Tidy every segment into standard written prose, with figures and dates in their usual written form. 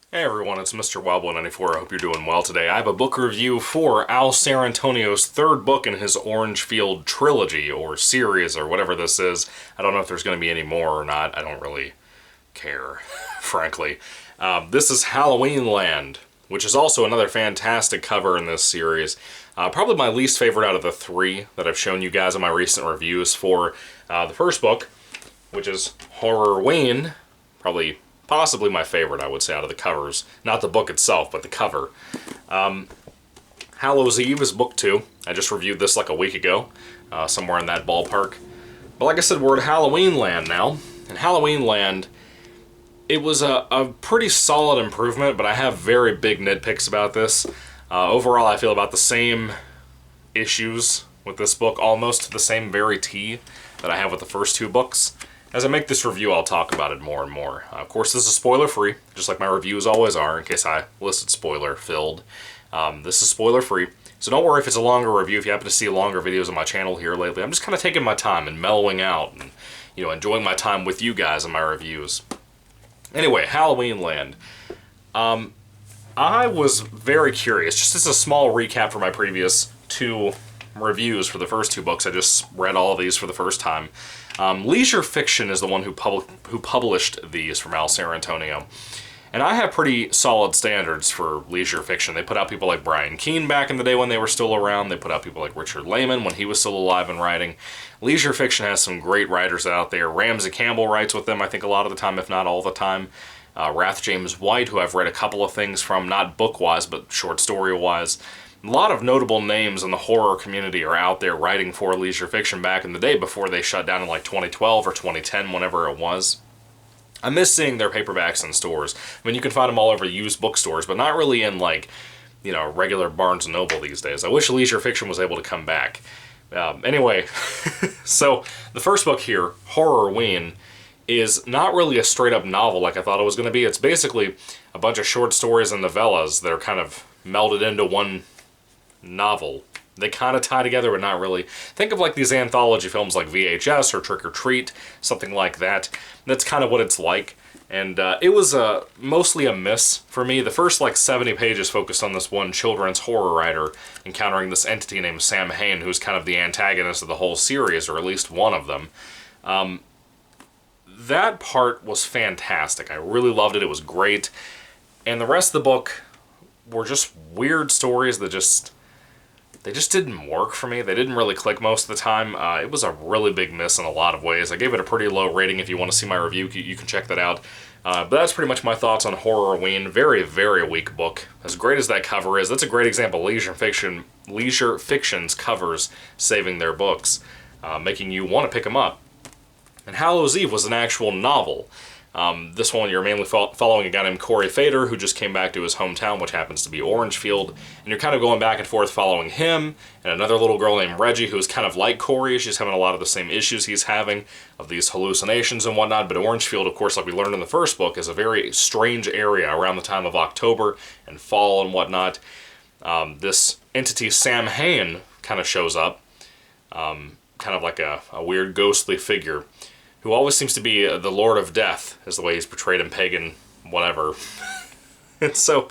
Hey everyone, it's Mr. Wildboy94. I hope you're doing well today. I have a book review for Al Sarantonio's third book in his Orangefield trilogy, or series, or whatever this is. I don't know if there's going to be any more or not. I don't really care, frankly. This is Halloweenland, which is also another fantastic cover in this series. Probably my least favorite out of the three that I've shown you guys in my recent reviews for the first book, which is Horrorween. Possibly my favorite, I would say, out of the covers. Not the book itself, but the cover. Hallows Eve is book 2. I just reviewed this like a week ago, somewhere in that ballpark. But like I said, we're at Halloweenland now. And Halloweenland, it was a pretty solid improvement, but I have very big nitpicks about this. Overall, I feel about the same issues with this book, almost to the same very T that I have with the first two books. As I make this review, I'll talk about it more and more. Of course, this is spoiler-free, just like my reviews always are, in case I listed spoiler-filled. This is spoiler-free, so don't worry if it's a longer review. If you happen to see longer videos on my channel here lately, I'm just kind of taking my time and mellowing out and, enjoying my time with you guys in my reviews. Anyway, Halloweenland. I was very curious, just as a small recap for my previous two reviews for the first two books. I just read all of these for the first time. Leisure Fiction is the one who published these from Al Sarantonio. And I have pretty solid standards for Leisure Fiction. They put out people like Brian Keene back in the day when they were still around. They put out people like Richard Lehman when he was still alive and writing. Leisure Fiction has some great writers out there. Ramsey Campbell writes with them, I think, a lot of the time, if not all the time. Rath James White, who I've read a couple of things from, not book-wise, but short story-wise. A lot of notable names in the horror community are out there writing for Leisure Fiction back in the day before they shut down in like 2012 or 2010, whenever it was. I miss seeing their paperbacks in stores. I mean, you can find them all over used bookstores, but not really in like, regular Barnes & Noble these days. I wish Leisure Fiction was able to come back. Anyway, so the first book here, Horrorween, is not really a straight-up novel like I thought it was going to be. It's basically a bunch of short stories and novellas that are kind of melded into one novel. They kind of tie together, but not really. Think of like these anthology films like VHS or Trick or Treat, something like that. That's kind of what it's like. And it was mostly a miss for me. The first like 70 pages focused on this one children's horror writer encountering this entity named Sam Hain, who's kind of the antagonist of the whole series, or at least one of them. That part was fantastic. I really loved it. It was great. And the rest of the book were just weird stories that they just didn't work for me. They didn't really click most of the time. It was a really big miss in a lot of ways. I gave it a pretty low rating. If you want to see my review, you can check that out. But that's pretty much my thoughts on Horrorween. Very, very weak book. As great as that cover is, that's a great example of Leisure Fiction's covers saving their books, making you want to pick them up. And Hallows Eve was an actual novel. This one you're mainly following a guy named Corey Fader, who just came back to his hometown, which happens to be Orangefield, and you're kind of going back and forth following him, and another little girl named Reggie, who's kind of like Corey. She's having a lot of the same issues he's having, of these hallucinations and whatnot, but Orangefield, of course, like we learned in the first book, is a very strange area around the time of October and fall and whatnot. This entity, Sam Hain, kind of shows up, kind of like a weird ghostly figure, who always seems to be the Lord of Death, is the way he's portrayed in Pagan whatever. And so,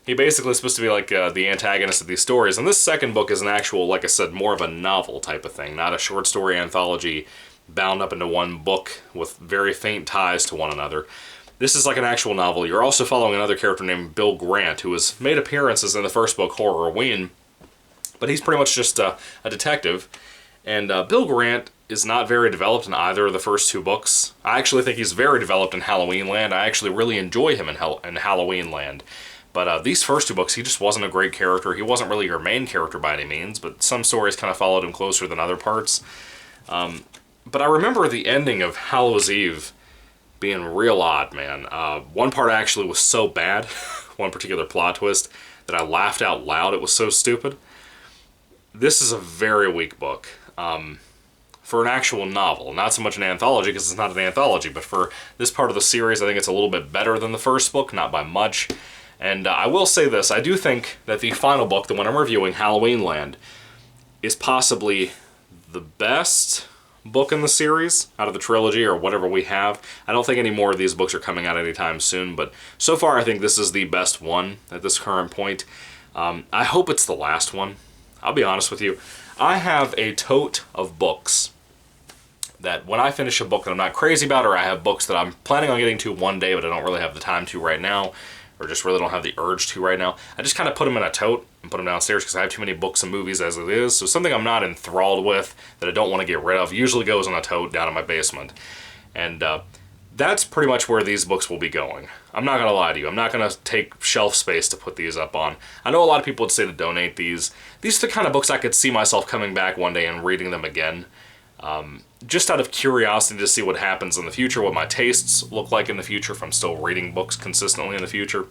he basically is supposed to be like the antagonist of these stories. And this second book is an actual, like I said, more of a novel type of thing, not a short story anthology bound up into one book with very faint ties to one another. This is like an actual novel. You're also following another character named Bill Grant, who has made appearances in the first book, Horrorween, but he's pretty much just a detective. And Bill Grant is not very developed in either of the first two books. I actually think he's very developed in Halloweenland. I actually really enjoy him in Halloweenland. But these first two books, he just wasn't a great character. He wasn't really your main character by any means, but some stories kind of followed him closer than other parts. But I remember the ending of Hallows Eve being real odd, man. One part actually was so bad, one particular plot twist, that I laughed out loud. It was so stupid. This is a very weak book. For an actual novel, not so much an anthology, because it's not an anthology, but for this part of the series, I think it's a little bit better than the first book, not by much. And I will say this, I do think that the final book, the one I'm reviewing, Halloweenland, is possibly the best book in the series out of the trilogy or whatever we have. I don't think any more of these books are coming out anytime soon, but so far I think this is the best one at this current point. I hope it's the last one. I'll be honest with you. I have a tote of books that when I finish a book that I'm not crazy about, or I have books that I'm planning on getting to one day but I don't really have the time to right now, or just really don't have the urge to right now, I just kind of put them in a tote and put them downstairs because I have too many books and movies as it is. So something I'm not enthralled with that I don't want to get rid of usually goes in a tote down in my basement. And that's pretty much where these books will be going. I'm not going to lie to you. I'm not going to take shelf space to put these up on. I know a lot of people would say to donate these. These are the kind of books I could see myself coming back one day and reading them again. Just out of curiosity to see what happens in the future, what my tastes look like in the future, if I'm still reading books consistently in the future.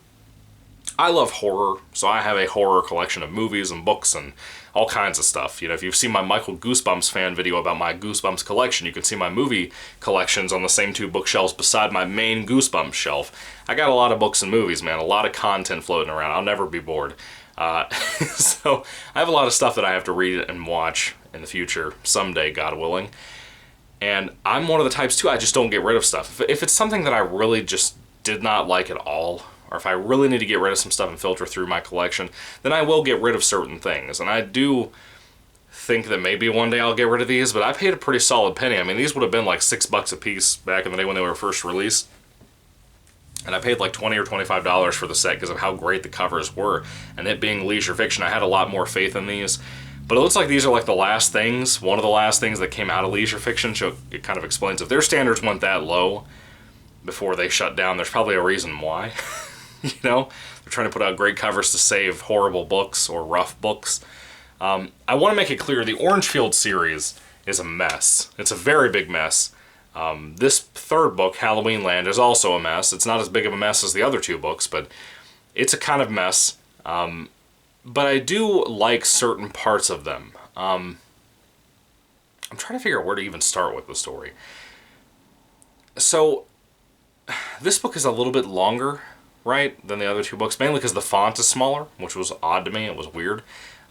I love horror, so I have a horror collection of movies and books and all kinds of stuff. You know, if you've seen my Michael Goosebumps fan video about my Goosebumps collection, you can see my movie collections on the same two bookshelves beside my main Goosebumps shelf. I got a lot of books and movies, man, a lot of content floating around. I'll never be bored. So I have a lot of stuff that I have to read and watch in the future, someday, God willing. And I'm one of the types, too, I just don't get rid of stuff. If it's something that I really just did not like at all, or if I really need to get rid of some stuff and filter through my collection, then I will get rid of certain things. And I do think that maybe one day I'll get rid of these, but I paid a pretty solid penny. I mean, these would have been like $6 a piece back in the day when they were first released. And I paid like $20 or $25 for the set because of how great the covers were. And it being leisure fiction, I had a lot more faith in these. But it looks like these are like the last things, one of the last things that came out of leisure fiction, so it kind of explains if their standards went that low before they shut down, there's probably a reason why. You know, they're trying to put out great covers to save horrible books or rough books. I want to make it clear, the Orangefield series is a mess. It's a very big mess. This third book, Halloweenland, is also a mess. It's not as big of a mess as the other two books, but it's a kind of mess. But I do like certain parts of them. I'm trying to figure out where to even start with the story. So, this book is a little bit longer, right, than the other two books, mainly because the font is smaller, which was odd to me. It was weird.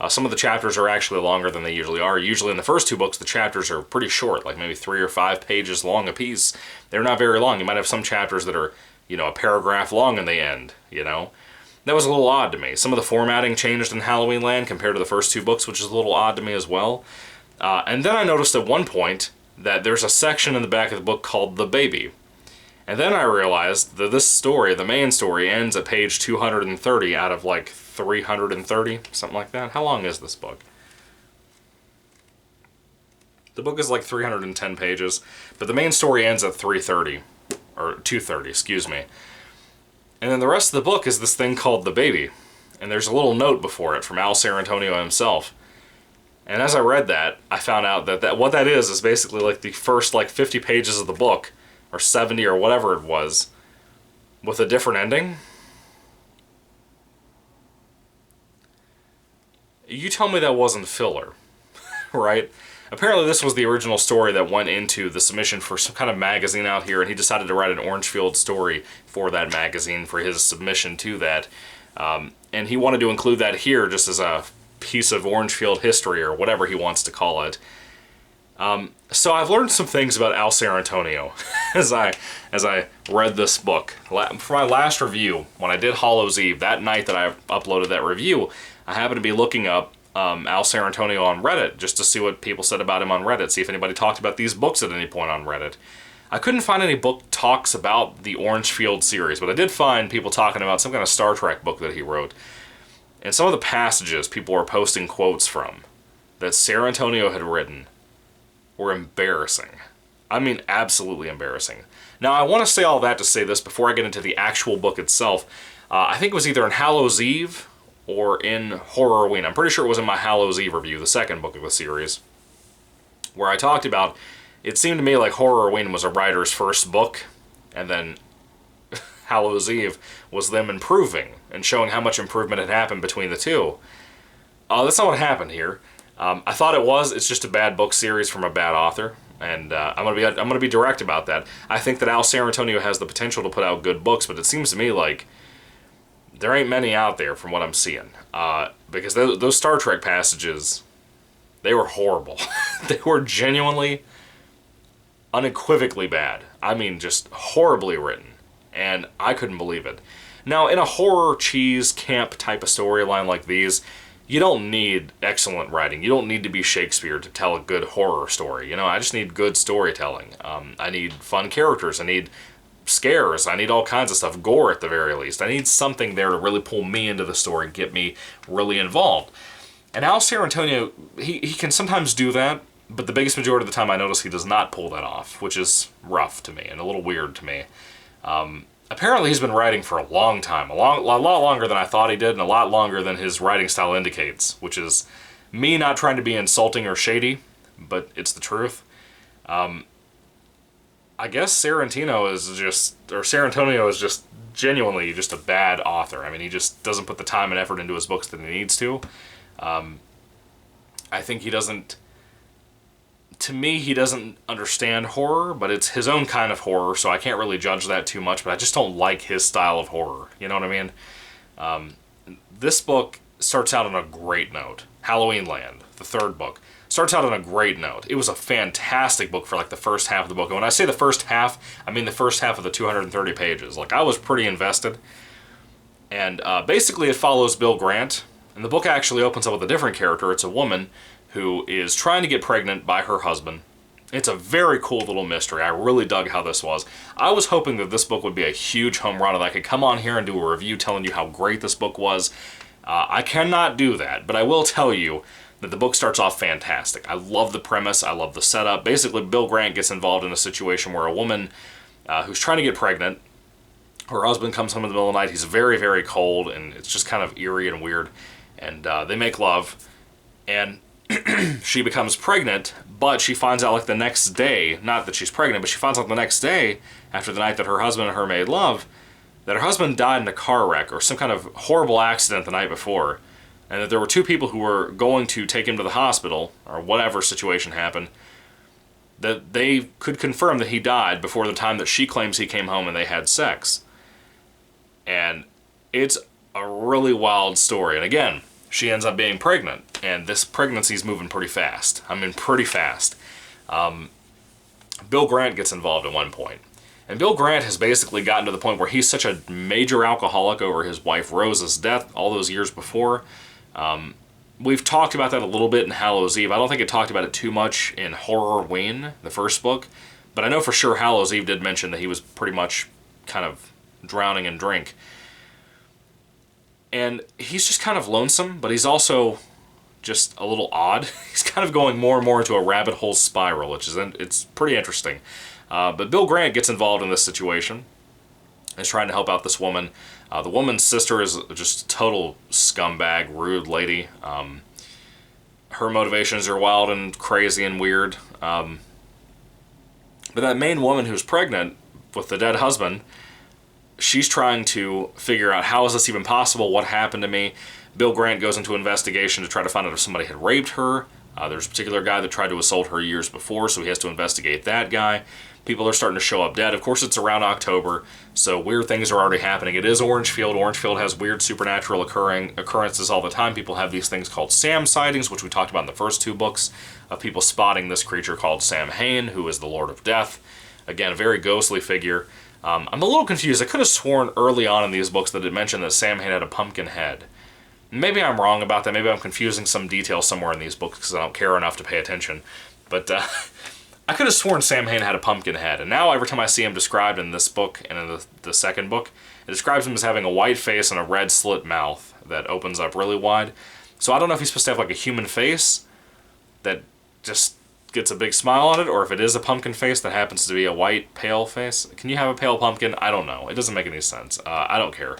Some of the chapters are actually longer than they usually are. Usually in the first two books, the chapters are pretty short, like maybe 3 or 5 pages long a piece. They're not very long. You might have some chapters that are, you know, a paragraph long and they end, you know. That was a little odd to me. Some of the formatting changed in Halloweenland compared to the first two books, which is a little odd to me as well. And then I noticed at one point that there's a section in the back of the book called The Baby. And then I realized that this story, the main story, ends at page 230 out of like 330, something like that. How long is this book? The book is like 310 pages, but the main story ends at 330, or 230, excuse me. And then the rest of the book is this thing called The Baby. And there's a little note before it from Al Sarantonio himself. And as I read that, I found out that what that is basically like the first like 50 pages of the book, or 70 or whatever it was, with a different ending. You tell me that wasn't filler, right? Apparently this was the original story that went into the submission for some kind of magazine out here, and he decided to write an Orangefield story for that magazine for his submission to that. And he wanted to include that here just as a piece of Orangefield history, or whatever he wants to call it. So I've learned some things about Al Sarantonio as I read this book. For my last review, when I did Hallows' Eve, that night that I uploaded that review, I happened to be looking up Al Sarantonio on Reddit, just to see what people said about him on Reddit, see if anybody talked about these books at any point on Reddit. I couldn't find any book talks about the Orangefield series, but I did find people talking about some kind of Star Trek book that he wrote. And some of the passages people were posting quotes from that Sarantonio had written were embarrassing. I mean, absolutely embarrassing. Now, I want to say all that to say this before I get into the actual book itself. I think it was either in Hallows' Eve or in Horrorween. I'm pretty sure it was in my Hallows' Eve review, the second book of the series, where I talked about, it seemed to me like Horrorween was a writer's first book, and then Hallows' Eve was them improving and showing how much improvement had happened between the two. That's not what happened here. I thought it was. It's just a bad book series from a bad author, and I'm gonna be direct about that. I think that Al Sarantonio has the potential to put out good books, but it seems to me like there ain't many out there from what I'm seeing. Because those Star Trek passages, they were horrible. They were genuinely unequivocally bad. I mean, just horribly written. And I couldn't believe it. Now, in a horror, cheese, camp type of storyline like these, you don't need excellent writing. You don't need to be Shakespeare to tell a good horror story. I just need good storytelling. I need fun characters. I need scares. I need all kinds of stuff. Gore, at the very least. I need something there to really pull me into the story and get me really involved. And Al Serentonio, he can sometimes do that, but the biggest majority of the time I notice he does not pull that off, which is rough to me and a little weird to me. Apparently he's been writing for a long time, a lot longer than I thought he did, and a lot longer than his writing style indicates, which is me not trying to be insulting or shady, but it's the truth. I guess Serentonio is just genuinely just a bad author. I mean, he just doesn't put the time and effort into his books that he needs to. I think he doesn't... To me, he doesn't understand horror, but it's his own kind of horror, so I can't really judge that too much, but I just don't like his style of horror. You know what I mean? This book starts out on a great note. Halloweenland, the third book, starts out on a great note. It was a fantastic book for like the first half of the book. And when I say the first half, I mean the first half of the 230 pages. Like, I was pretty invested. And basically it follows Bill Grant, and the book actually opens up with a different character. It's a woman who is trying to get pregnant by her husband. It's a very cool little mystery. I really dug how this was. I was hoping that this book would be a huge home run and I could come on here and do a review telling you how great this book was. I cannot do that, but I will tell you that the book starts off fantastic. I love the premise. I love the setup. Basically, Bill Grant gets involved in a situation where a woman who's trying to get pregnant, her husband comes home in the middle of the night. He's very, very cold, and it's just kind of eerie and weird. And they make love, and she becomes pregnant, but she finds out like the next day, not that she's pregnant, but she finds out the next day, after the night that her husband and her made love, that her husband died in a car wreck or some kind of horrible accident the night before, and that there were two people who were going to take him to the hospital, or whatever situation happened, that they could confirm that he died before the time that she claims he came home and they had sex. And it's a really wild story. And again, she ends up being pregnant, and this pregnancy's moving pretty fast. I mean, pretty fast. Bill Grant gets involved at one point. And Bill Grant has basically gotten to the point where he's such a major alcoholic over his wife Rose's death all those years before. We've talked about that a little bit in Hallows' Eve. I don't think it talked about it too much in Horrorween, the first book. But I know for sure Hallows' Eve did mention that he was pretty much kind of drowning in drink. And he's just kind of lonesome, but he's also just a little odd. He's kind of going more and more into a rabbit hole spiral, it's pretty interesting. But Bill Grant gets involved in this situation. He's trying to help out this woman. The woman's sister is just a total scumbag, rude lady. Her motivations are wild and crazy and weird. But that main woman who's pregnant with the dead husband, she's trying to figure out, how is this even possible? What happened to me? Bill Grant goes into investigation to try to find out if somebody had raped her. There's a particular guy that tried to assault her years before, so he has to investigate that guy. People are starting to show up dead. Of course, it's around October, so weird things are already happening. It is Orangefield. Orangefield has weird supernatural occurrences all the time. People have these things called Sam sightings, which we talked about in the first two books, of people spotting this creature called Sam Hain, who is the Lord of Death. Again, a very ghostly figure. I'm a little confused. I could have sworn early on in these books that it mentioned that Sam Hain had a pumpkin head. Maybe I'm wrong about that. Maybe I'm confusing some detail somewhere in these books because I don't care enough to pay attention. But I could have sworn Sam Hain had a pumpkin head. And now every time I see him described in this book and in the second book, it describes him as having a white face and a red slit mouth that opens up really wide. So I don't know if he's supposed to have like a human face that just gets a big smile on it, or if it is a pumpkin face that happens to be a white, pale face. Can you have a pale pumpkin? I don't know. It doesn't make any sense. I don't care.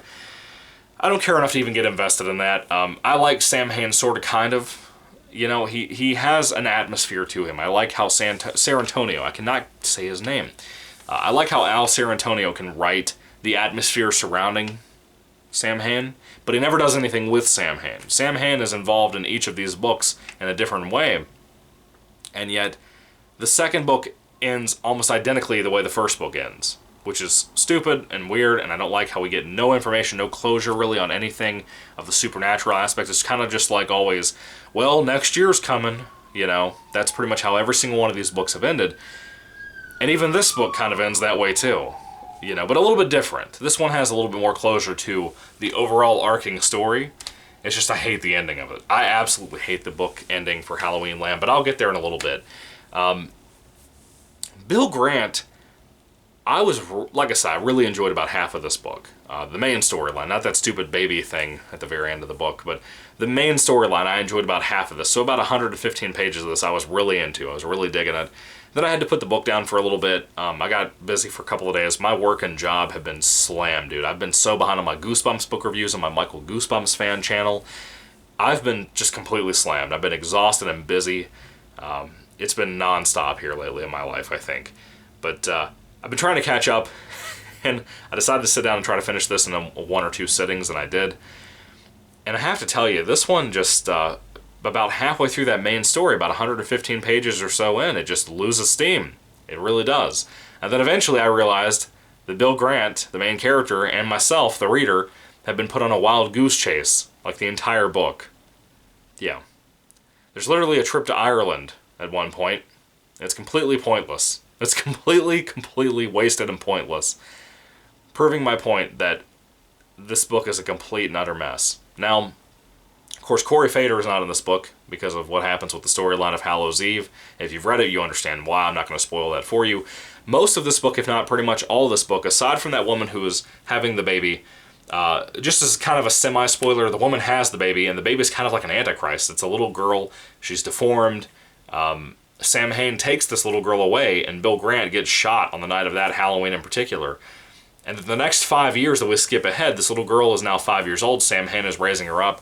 I don't care enough to even get invested in that. I like Sam Hain sort of, kind of. You know, he has an atmosphere to him. I like how Serentonio, I cannot say his name. I like how Al Serentonio can write the atmosphere surrounding Sam Hain, but he never does anything with Sam Hain. Sam Hain is involved in each of these books in a different way, and yet the second book ends almost identically the way the first book ends, which is stupid and weird, and I don't like how we get no information, no closure really on anything of the supernatural aspect. It's kind of just like always, well, next year's coming, you know. That's pretty much how every single one of these books have ended. And even this book kind of ends that way too. You know, but a little bit different. This one has a little bit more closure to the overall arcing story. It's just I hate the ending of it. I absolutely hate the book ending for Halloweenland, but I'll get there in a little bit. Bill Grant, like I said, I really enjoyed about half of this book. The main storyline, not that stupid baby thing at the very end of the book, but the main storyline, I enjoyed about half of this. So about 115 pages of this I was really into. I was really digging it. Then I had to put the book down for a little bit. I got busy for a couple of days. My work and job have been slammed, dude. I've been so behind on my Goosebumps book reviews on my Michael Goosebumps fan channel. I've been just completely slammed. I've been exhausted and busy. It's been nonstop here lately in my life, I think. But I've been trying to catch up, and I decided to sit down and try to finish this in one or two sittings, and I did. And I have to tell you, this one just... about halfway through that main story, about 115 pages or so in, it just loses steam. It really does. And then eventually I realized that Bill Grant, the main character, and myself, the reader, have been put on a wild goose chase, like the entire book. Yeah. There's literally a trip to Ireland at one point. It's completely pointless. It's completely wasted and pointless. Proving my point that this book is a complete and utter mess. Now, of course, Corey Fader is not in this book because of what happens with the storyline of Hallows' Eve. If you've read it, you understand why. I'm not going to spoil that for you. Most of this book, if not pretty much all of this book, aside from that woman who is having the baby, just as kind of a semi-spoiler, the woman has the baby, and the baby's kind of like an antichrist. It's a little girl. She's deformed. Sam Hain takes this little girl away, and Bill Grant gets shot on the night of that Halloween in particular. And the next 5 years that we skip ahead, this little girl is now 5 years old. Sam Hain is raising her up.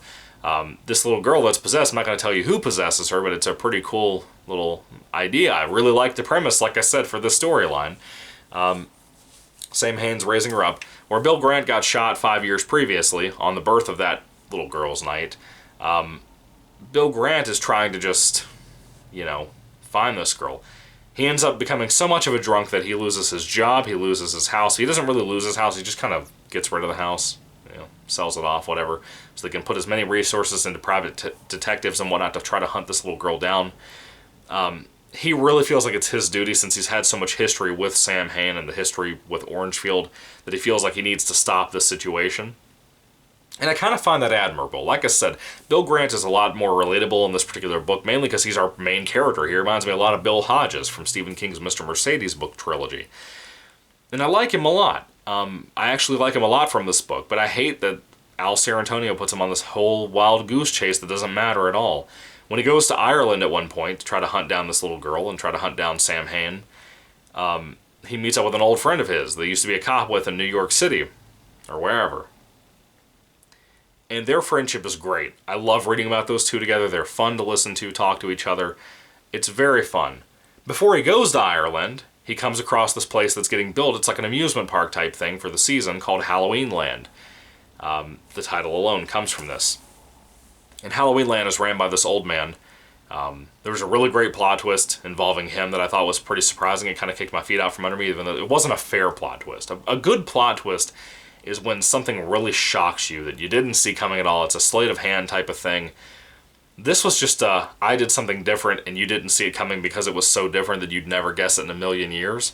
This little girl that's possessed, I'm not going to tell you who possesses her, but it's a pretty cool little idea. I really like the premise, like I said, for this storyline. Sam Hain's raising her up. Where Bill Grant got shot 5 years previously on the birth of that little girl's night, Bill Grant is trying to just, find this girl. He ends up becoming so much of a drunk that he loses his job, he loses his house. He doesn't really lose his house, he just kind of gets rid of the house. Sells it off, whatever, so they can put as many resources into private detectives and whatnot to try to hunt this little girl down. He really feels like it's his duty, since he's had so much history with Sam Hain and the history with Orangefield, that he feels like he needs to stop this situation. And I kind of find that admirable. Like I said, Bill Grant is a lot more relatable in this particular book, mainly because he's our main character. He reminds me a lot of Bill Hodges from Stephen King's Mr. Mercedes book trilogy. And I like him a lot. I actually like him a lot from this book, but I hate that Al Serantonio puts him on this whole wild goose chase that doesn't matter at all. When he goes to Ireland at one point to try to hunt down this little girl and try to hunt down Sam Hain, he meets up with an old friend of his that he used to be a cop with in New York City, or wherever. And their friendship is great. I love reading about those two together. They're fun to listen to, talk to each other. It's very fun. Before he goes to Ireland, he comes across this place that's getting built. It's like an amusement park type thing for the season called Halloweenland. The title alone comes from this. And Halloweenland is ran by this old man. There was a really great plot twist involving him that I thought was pretty surprising. It kind of kicked my feet out from under me, even though it wasn't a fair plot twist. A good plot twist is when something really shocks you that you didn't see coming at all. It's a sleight of hand type of thing. This was just I did something different and you didn't see it coming because it was so different that you'd never guess it in a million years.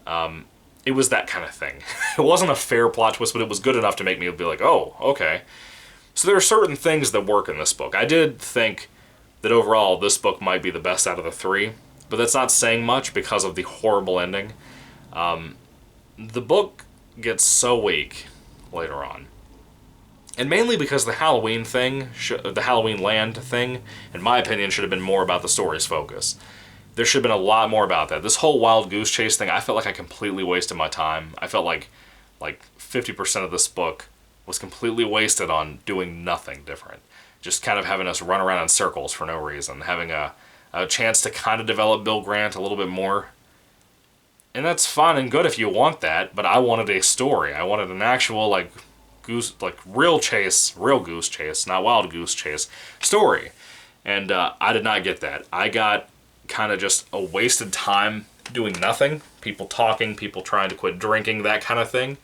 It was that kind of thing. It wasn't a fair plot twist, but it was good enough to make me be like, oh, okay. So there are certain things that work in this book. I did think that overall this book might be the best out of the three, but that's not saying much because of the horrible ending. The book gets so weak later on. And mainly because the Halloween thing, the Halloweenland thing, in my opinion, should have been more about the story's focus. There should have been a lot more about that. This whole wild goose chase thing, I felt like I completely wasted my time. I felt like 50% of this book was completely wasted on doing nothing different. Just kind of having us run around in circles for no reason. Having a chance to kind of develop Bill Grant a little bit more. And that's fine and good if you want that, but I wanted a story. I wanted an actual, real goose chase, not wild goose chase, story. And I did not get that. I got kind of just a wasted time doing nothing. People talking, people trying to quit drinking, that kind of thing.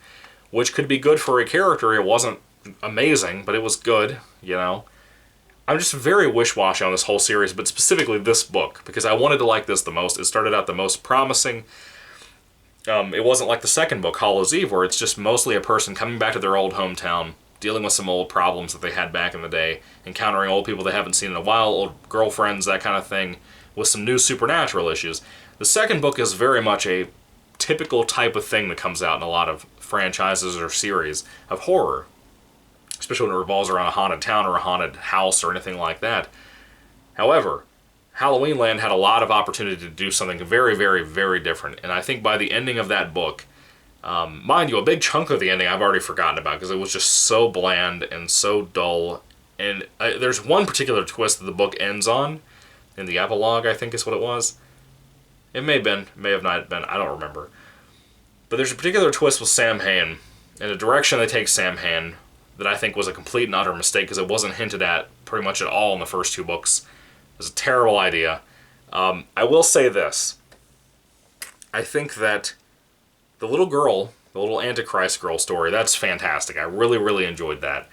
Which could be good for a character. It wasn't amazing, but it was good, I'm just very wish-washy on this whole series, but specifically this book, because I wanted to like this the most. It started out the most promising. It wasn't like the second book, Hallow's Eve, where it's just mostly a person coming back to their old hometown, dealing with some old problems that they had back in the day, encountering old people they haven't seen in a while, old girlfriends, that kind of thing, with some new supernatural issues. The second book is very much a typical type of thing that comes out in a lot of franchises or series of horror, especially when it revolves around a haunted town or a haunted house or anything like that. However, Halloweenland had a lot of opportunity to do something very, very, very different, and I think by the ending of that book, mind you, a big chunk of the ending I've already forgotten about because it was just so bland and so dull, and there's one particular twist that the book ends on, in the epilogue, I think is what it was. It may have been, may have not been, I don't remember. But there's a particular twist with Sam Hain, and the direction they take Sam Hain, that I think was a complete and utter mistake because it wasn't hinted at pretty much at all in the first two books. It was a terrible idea. I will say this. I think that the little girl, the little Antichrist girl story, that's fantastic. I really, really enjoyed that.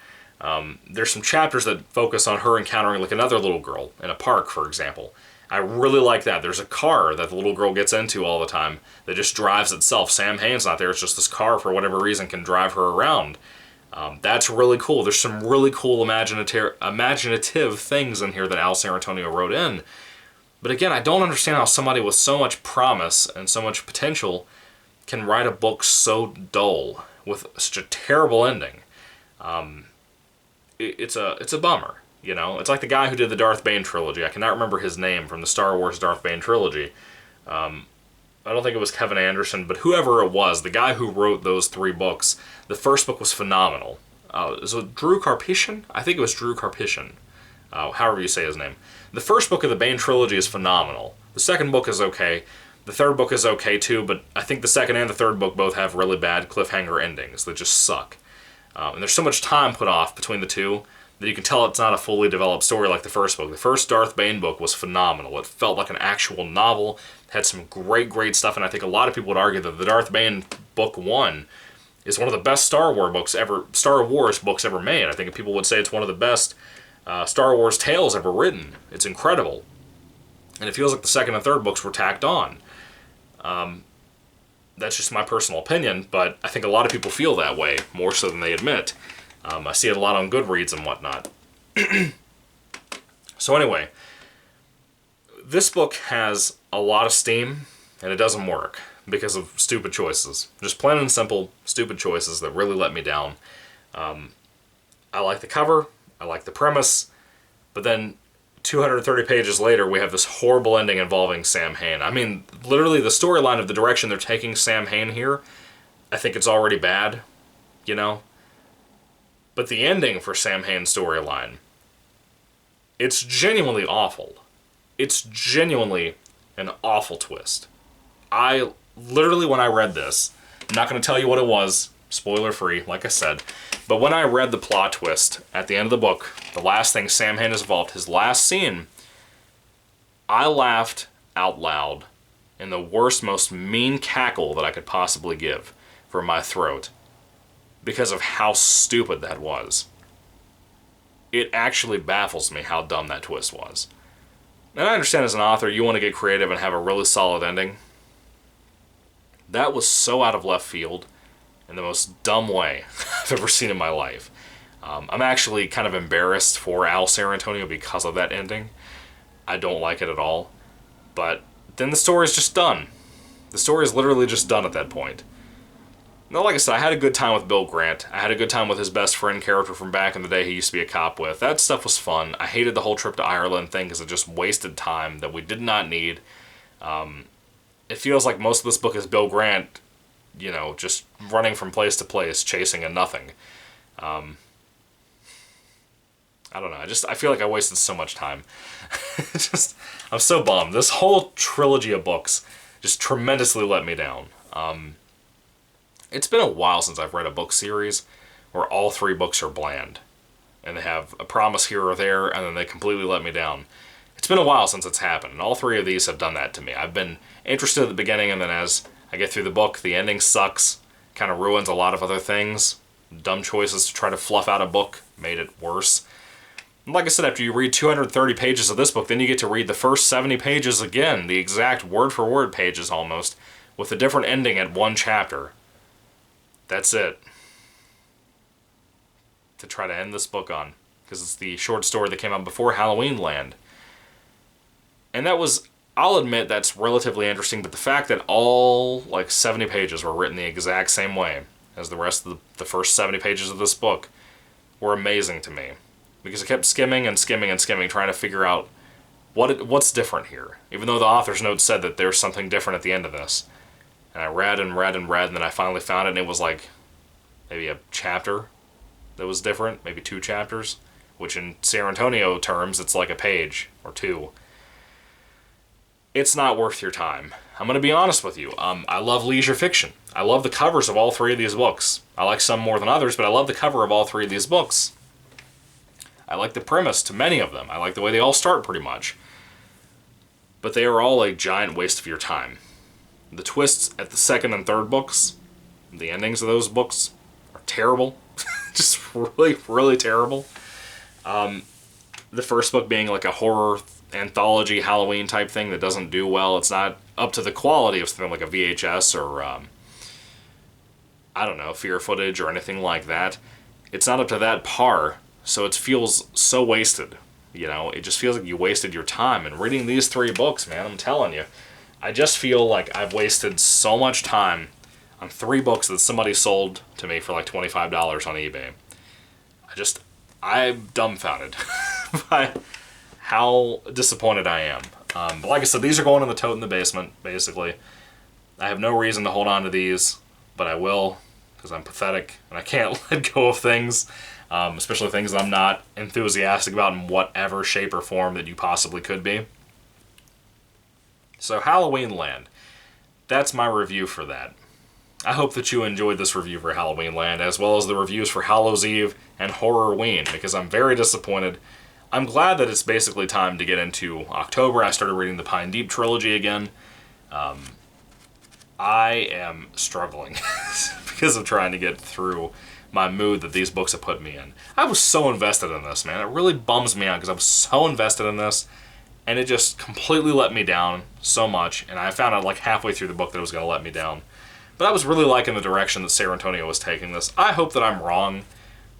There's some chapters that focus on her encountering like another little girl in a park, for example. I really like that. There's a car that the little girl gets into all the time that just drives itself. Sam Hain's not there. It's just this car, for whatever reason, can drive her around. That's really cool. There's some really cool imaginative things in here that Al Sanantonio wrote in. But again, I don't understand how somebody with so much promise and so much potential can write a book so dull with such a terrible ending. It's a bummer, you know? It's like the guy who did the Darth Bane trilogy. I cannot remember his name from the Star Wars Darth Bane trilogy. I don't think it was Kevin Anderson, but whoever it was, the guy who wrote those three books, the first book was phenomenal. Was it Drew Karpyshyn? I think it was Drew Karpyshyn, however you say his name. The first book of the Bane trilogy is phenomenal. The second book is okay. The third book is okay too, but I think the second and the third book both have really bad cliffhanger endings that just suck. And there's so much time put off between the two that you can tell it's not a fully developed story like the first book. The first Darth Bane book was phenomenal. It felt like an actual novel, had some great, great stuff, and I think a lot of people would argue that the Darth Bane book 1 is one of the best Star Wars books ever made. I think people would say it's one of the best Star Wars tales ever written. It's incredible. And it feels like the second and third books were tacked on. That's just my personal opinion, but I think a lot of people feel that way, more so than they admit. I see it a lot on Goodreads and whatnot. So anyway, this book has a lot of steam, and it doesn't work because of stupid choices. Just plain and simple, stupid choices that really let me down. I like the cover, I like the premise, but then 230 pages later, we have this horrible ending involving Sam Hain. I mean, literally the storyline of the direction they're taking Sam Hain here, I think it's already bad, you know? But the ending for Sam Hain's storyline, it's genuinely awful. It's genuinely an awful twist. I literally, when I read this, I'm not going to tell you what it was, spoiler free, like I said, but when I read the plot twist at the end of the book, the last thing Sam Hain is involved, his last scene, I laughed out loud in the worst, most mean cackle that I could possibly give from my throat because of how stupid that was. It actually baffles me how dumb that twist was. And I understand as an author, you want to get creative and have a really solid ending. That was so out of left field in the most dumb way I've ever seen in my life. I'm actually kind of embarrassed for Al Sanantonio because of that ending. I don't like it at all. But then the story's just done. The story is literally just done at that point. Now, like I said, I had a good time with Bill Grant. I had a good time with his best friend character from back in the day he used to be a cop with. That stuff was fun. I hated the whole trip to Ireland thing because it just wasted time that we did not need. It feels like most of this book is Bill Grant, you know, just running from place to place, chasing a nothing. I don't know. I feel like I wasted so much time. I'm so bummed. This whole trilogy of books just tremendously let me down. It's been a while since I've read a book series where all three books are bland. And they have a promise here or there, and then they completely let me down. It's been a while since it's happened, and all three of these have done that to me. I've been interested at the beginning, and then as I get through the book, the ending sucks, kind of ruins a lot of other things. Dumb choices to try to fluff out a book made it worse. And like I said, after you read 230 pages of this book, then you get to read the first 70 pages again, the exact word-for-word pages almost, with a different ending at one chapter. That's it. To try to end this book on. Because it's the short story that came out before Halloweenland. And that was, I'll admit, that's relatively interesting, but the fact that all, 70 pages were written the exact same way as the rest of the first 70 pages of this book were amazing to me. Because I kept skimming and skimming and skimming, trying to figure out what's different here. Even though the author's note said that there's something different at the end of this. And I read and read and read, and then I finally found it, and it was maybe a chapter that was different, maybe 2 chapters, which in San Antonio terms, it's like a page or 2. It's not worth your time. I'm going to be honest with you. I love leisure fiction. I love the covers of all 3 of these books. I like some more than others, but I love the cover of all 3 of these books. I like the premise to many of them. I like the way they all start, pretty much. But they are all a giant waste of your time. The twists at the 2nd and 3rd books, the endings of those books, are terrible. Just really, really terrible. The first book being like a horror anthology Halloween type thing that doesn't do well. It's not up to the quality of something like a VHS or, I don't know, Fear Footage or anything like that. It's not up to that par, so it feels so wasted. You know, it just feels like you wasted your time. And reading these 3 books, man, I'm telling you, I just feel like I've wasted so much time on 3 books that somebody sold to me for like $25 on eBay. I'm dumbfounded by how disappointed I am. But like I said, these are going in the tote in the basement, basically. I have no reason to hold on to these, but I will, because I'm pathetic, and I can't let go of things, especially things that I'm not enthusiastic about in whatever shape or form that you possibly could be. So Halloweenland, that's my review for that. I hope that you enjoyed this review for Halloweenland, as well as the reviews for Hallows Eve and Horrorween, because I'm very disappointed. I'm glad that it's basically time to get into October. I started reading the Pine Deep trilogy again. I am struggling because of trying to get through my mood that these books have put me in. I was so invested in this, man. It really bums me out because I was so invested in this, and it just completely let me down so much, and I found out like halfway through the book that it was going to let me down. But I was really liking the direction that San Antonio was taking this. I hope that I'm wrong,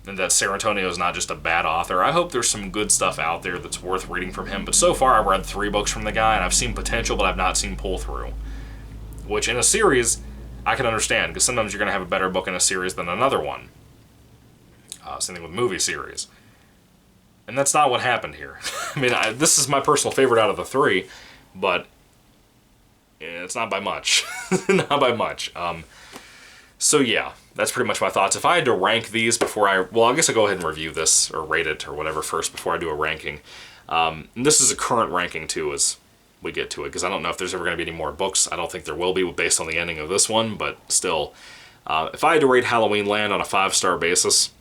and that San Antonio is not just a bad author. I hope there's some good stuff out there that's worth reading from him. But so far, I've read 3 books from the guy, and I've seen potential, but I've not seen pull-through. Which, in a series, I can understand, because sometimes you're going to have a better book in a series than another one. Same thing with movie series. And that's not what happened here. I mean, this is my personal favorite out of the 3, but it's not by much. Not by much. So yeah, that's pretty much my thoughts. If I had to rank these before I guess I'll go ahead and review this, or rate it, or whatever first before I do a ranking. And this is a current ranking too, as we get to it, because I don't know if there's ever going to be any more books. I don't think there will be based on the ending of this one, but still. If I had to rate Halloweenland on a 5-star basis,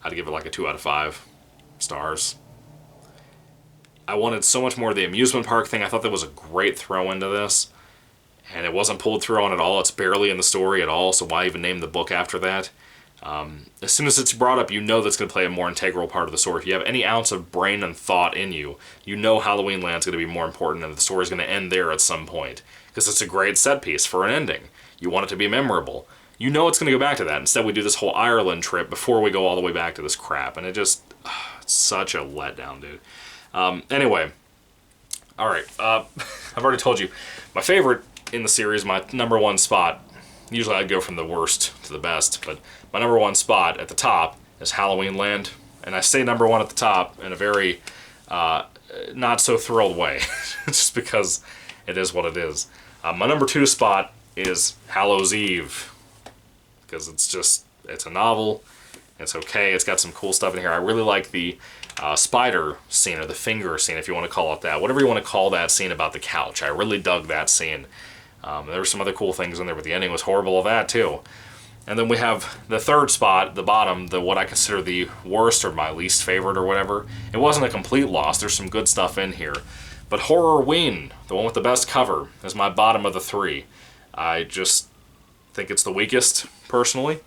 I'd give it like a 2 out of 5 stars. I wanted so much more of the amusement park thing. I thought that was a great throw into this. And it wasn't pulled through on at all. It's barely in the story at all, so why even name the book after that? As soon as it's brought up, you know that's going to play a more integral part of the story. If you have any ounce of brain and thought in you, you know Halloweenland's going to be more important, and the story's going to end there at some point. Because it's a great set piece for an ending. You want it to be memorable. You know it's going to go back to that. Instead, we do this whole Ireland trip before we go all the way back to this crap. And it just... it's such a letdown, dude. Anyway. Alright. I've already told you. My favorite in the series, my number 1 spot, usually I'd go from the worst to the best, but my number 1 spot at the top is Halloweenland, and I say number 1 at the top in a very not so thrilled way, just because it is what it is. My number 2 spot is Hallows Eve, because it's a novel, it's okay, it's got some cool stuff in here. I really like the spider scene, or the finger scene, if you want to call it that. Whatever you want to call that scene about the couch. I really dug that scene. There were some other cool things in there, but the ending was horrible of that, too. And then we have the 3rd spot, the bottom, what I consider the worst, or my least favorite, or whatever. It wasn't a complete loss. There's some good stuff in here. But Horrorween, the one with the best cover, is my bottom of the 3. I just think it's the weakest, personally.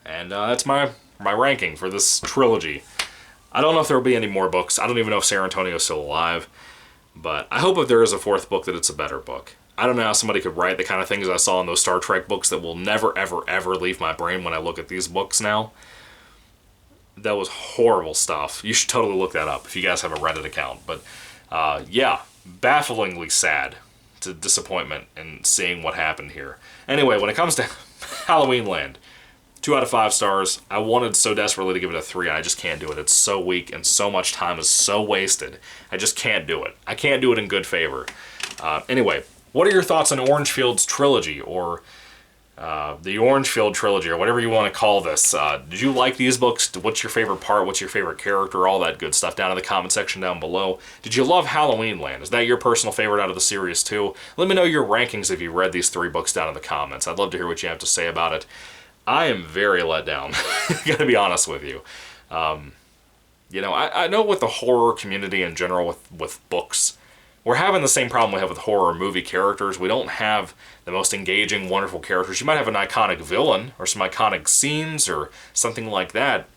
And that's my ranking for this trilogy. I don't know if there will be any more books. I don't even know if San Antonio is still alive. But I hope if there is a 4th book that it's a better book. I don't know how somebody could write the kind of things I saw in those Star Trek books that will never, ever, ever leave my brain when I look at these books now. That was horrible stuff. You should totally look that up if you guys have a Reddit account. But yeah, bafflingly sad to disappointment in seeing what happened here. Anyway, when it comes to Halloweenland, 2 out of 5 stars. I wanted so desperately to give it a 3, and I just can't do it. It's so weak, and so much time is so wasted. I just can't do it. I can't do it in good favor. Anyway, what are your thoughts on Orangefield's trilogy, or the Orangefield trilogy, or whatever you want to call this? Did you like these books? What's your favorite part? What's your favorite character? All that good stuff down in the comment section down below. Did you love Halloweenland? Is that your personal favorite out of the series too? Let me know your rankings if you read these 3 books down in the comments. I'd love to hear what you have to say about it. I am very let down, gotta be honest with you. You know, I know with the horror community in general, with books, we're having the same problem we have with horror movie characters. We don't have the most engaging, wonderful characters. You might have an iconic villain, or some iconic scenes, or something like that.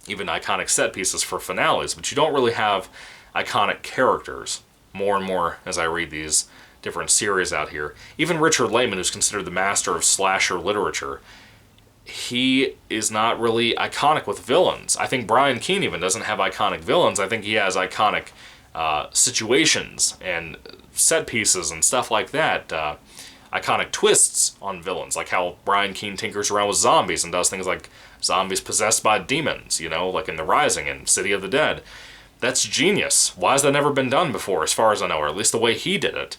Even iconic set pieces for finales, but you don't really have iconic characters. More and more as I read these different series out here. Even Richard Lehman, who's considered the master of slasher literature, he is not really iconic with villains. I think Brian Keene even doesn't have iconic villains. I think he has iconic situations and set pieces and stuff like that. Iconic twists on villains, like how Brian Keene tinkers around with zombies and does things like zombies possessed by demons, you know, like in The Rising and City of the Dead. That's genius. Why has that never been done before, as far as I know, or at least the way he did it?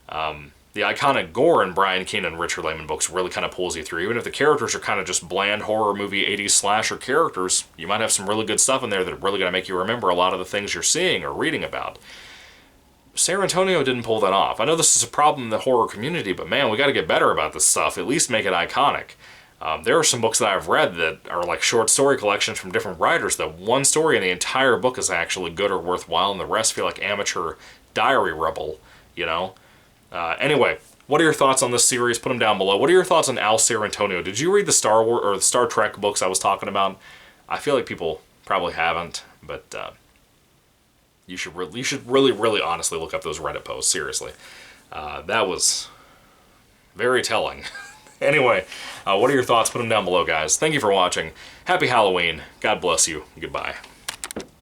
The iconic gore in Brian Keene and Richard Lehman books really kind of pulls you through. Even if the characters are kind of just bland horror movie 80s slasher characters, you might have some really good stuff in there that are really going to make you remember a lot of the things you're seeing or reading about. San Antonio didn't pull that off. I know this is a problem in the horror community, but man, we got to get better about this stuff. At least make it iconic. There are some books that I've read that are like short story collections from different writers that one story in the entire book is actually good or worthwhile, and the rest feel like amateur diary rubble, you know? Anyway, what are your thoughts on this series? Put them down below. What are your thoughts on Al San Antonio? Did you read the Star Wars or the Star Trek books I was talking about? I feel like people probably haven't, but you should really honestly look up those Reddit posts. Seriously, that was very telling. Anyway, what are your thoughts? Put them down below, guys. Thank you for watching. Happy Halloween. God bless you. Goodbye.